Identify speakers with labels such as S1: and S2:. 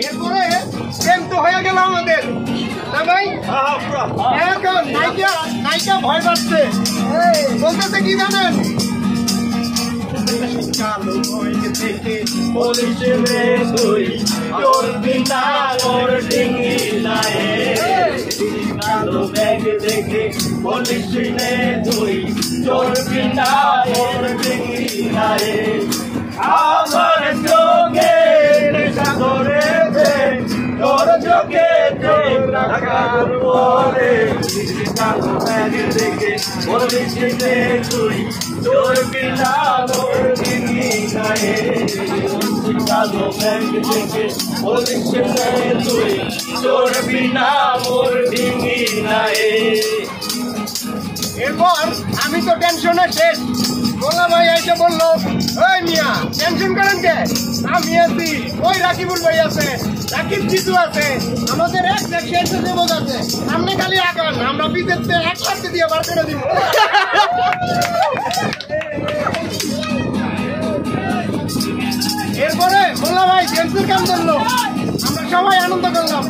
S1: এরপরে প্রেম তো হয়ে গেল আমাদের না ভাই। এখন নায়িকা ভয় পাচ্ছে, বলতেছে কি জানেন, কালো ভয় থেকে বলিস রে তুই তোর বিনা তোর ডিঙি নাই, কালো ব্যাগ দেখে বলিস রে তুই তোর বিনা তোর ডিঙি নাই, আমার চোখে নেশা ধরেছে তোর চোখে রাখার পরে, কালো ব্যাগ দেখে বলিস রে তুই তোর বিনা তোর ডিঙি নাই, কালো ব্যাগ দেখে বলিস রে তুই তোর বিনা মোর ডিঙি নাই। এরপর আমি তো টেনশনে শেষ, বললাম ভাই এসে বললো ওই মিয়া টেনশন করেন কে, আমি আছি, ওই রাকিবুল ভাই আছে, রাকিব জিতু আছে, আমাদের এক যুবক আছে, সামনে খালি আগান, আমরা পিছনে এক সাথে দিয়ে বার করে দিব। এরপরে বললাম ভাই জেন্টসের কাম করলো, আমরা সবাই আনন্দ করলাম।